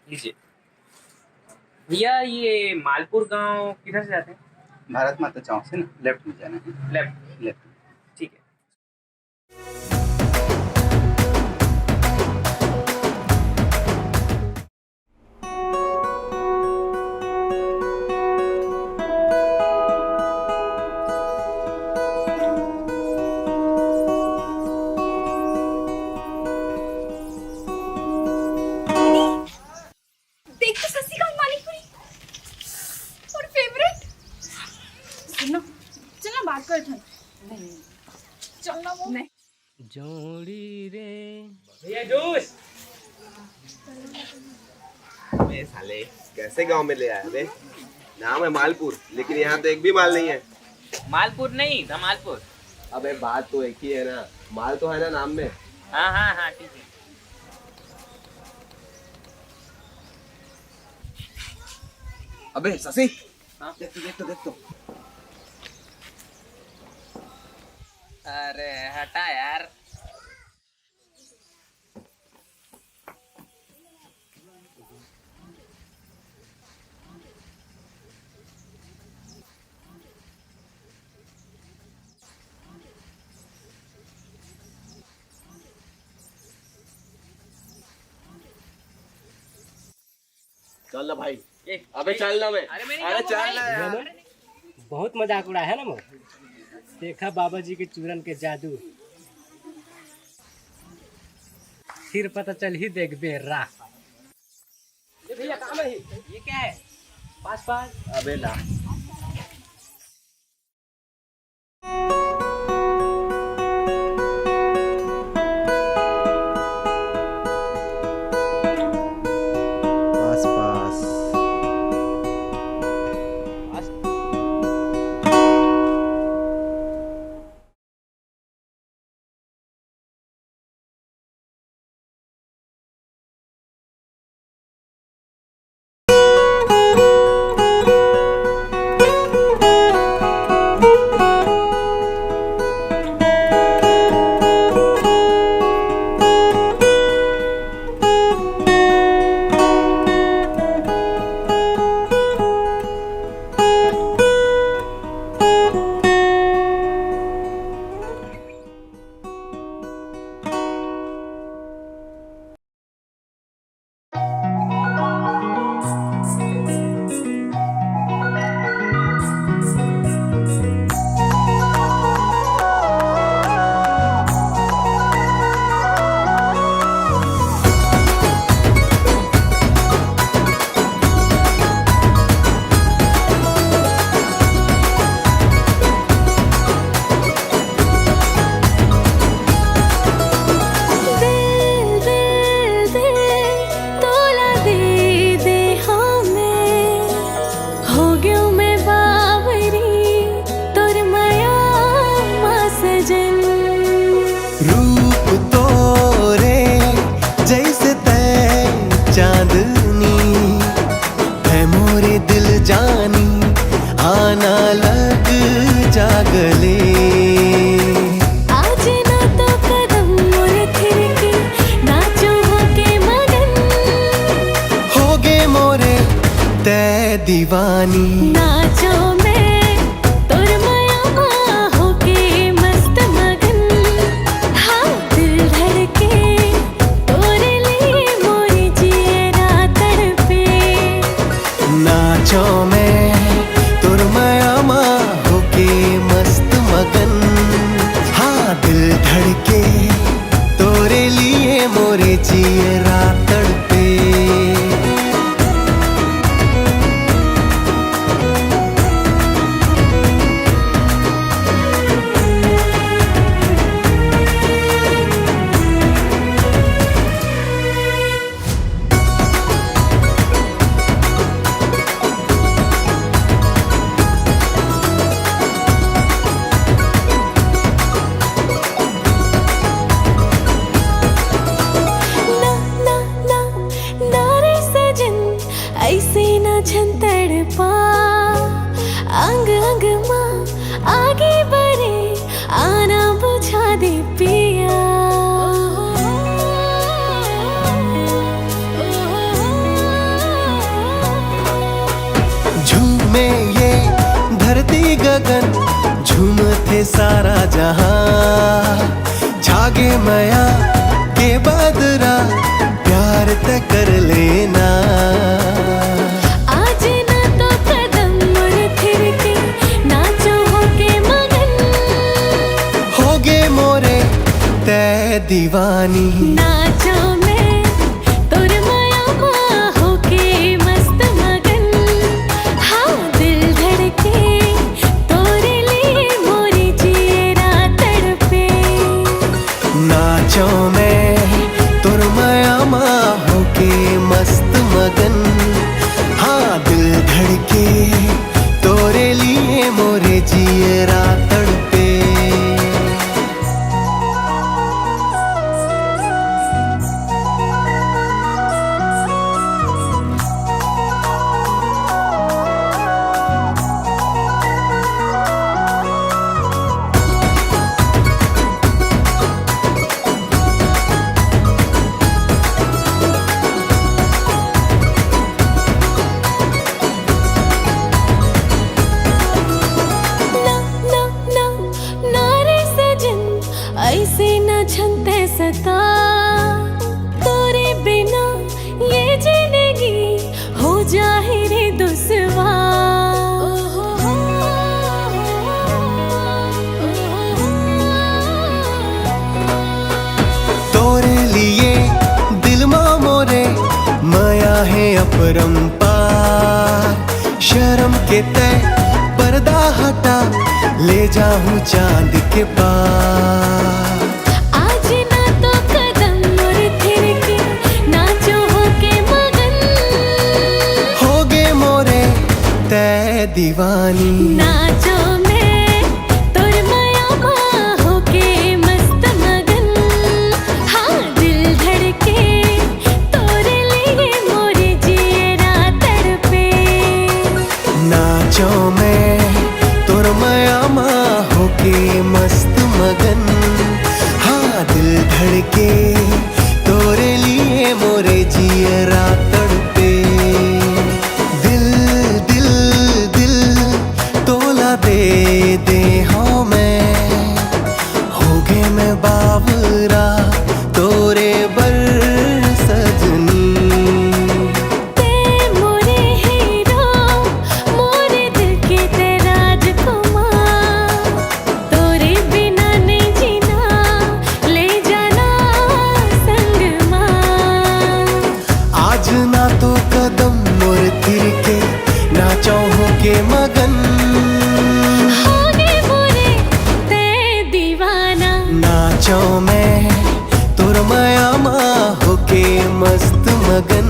लीजिए भैया, ये मालपुर गांव किधर से जाते हैं? भारत माता चौक से ना लेफ्ट में जाना है। लेफ्ट। लेफ्ट। ठीक है। देख तो ससी का पानीपुरी और फेवरेट। सुनो चलना बात कर था। नहीं चलना वो नहीं जोड़ी रे भैया जूस। अबे साले कैसे गांव में ले आया बे? नाम है मालपुर लेकिन यहाँ तो एक भी माल नहीं है। मालपुर नहीं, धमालपुर। अबे बात तो एक ही है ना, माल तो है ना नाम में। हाँ हाँ हाँ ठीक है। अबे ससी, हाँ? देख तो। अरे हटा यार। चल ना भाई। ये अबे चल ना मैं। अरे मैं नहीं अरे जाऊंगा चल ना भाई। यार। बहुत मजाक उड़ा है ना मोर। देखा बाबा जी के चूरन के जादू, फिर पता चल ही देख बेरा। ये भैया काम है, ये क्या है? पास पास। अबे ला। पास पास। दीवानी नाचो में तोर माया होके मस्त मगन। हाँ दिल धड़के तोरे लिए मोरी जियरा तड़पे। नाचो में तुर मयामा होके मस्त मगन। हाँ दिल धड़के तोरे लिए मोरे जियरा तड़पे। ऐसे न झंतड़ पा अंग अंग माँ आगे बढ़े आना बुझा दे पिया। आई गगन झूमते सारा जहां जागे मया के बदरा प्यार ते कर लेना आज ना तो कदम मुड़ फिर के नाचो होके मगन होगे मोरे ते दीवानी नाचो मैं तोर माया माँ होके मस्त मगन हाँ दिल धड़के तोरे लिए मोरी जियरा तड़पे नाचो मैं तुर माया माँ होके मस्त मगन हाँ दिल धड़के तोरे लिए मोरे जियरा तड़पे ऐसे न छंते सता तोरे बिना ये जिंदगी हो जाए रे तोरे लिए दिल मा मोरे माया है अपरंपार शर्म के तय पर्दा हटा ले जाऊं चांद के पार आज ना तो कदम मुड़ फिर के नाचो होके मगन होगे मोरे तय दीवानी नाचो मैं तोर माया माँ होके मस्त मगन हाँ दिल धड़के तोरे लिए मोरे जियरा तड़पे नाचो मैं तुर माया माँ होके मस्त मगन हाँ दिल धड़के तोरे लिए मोरे जियरा तड़पे दिल दिल दिल तोला दे हाँ मैं होगे मैं बावरा तोरे बर सजनी ते मोरे हीरो मोरे दिल के ते राजकुमार तोरे बिना नहीं जीना ले जाना संग मां आज ना तो कदम मोर तिर के नाचो होके मगन होगे मोरे ते दीवाना नाचो मैं तुर माया माँ होके मस्त मगन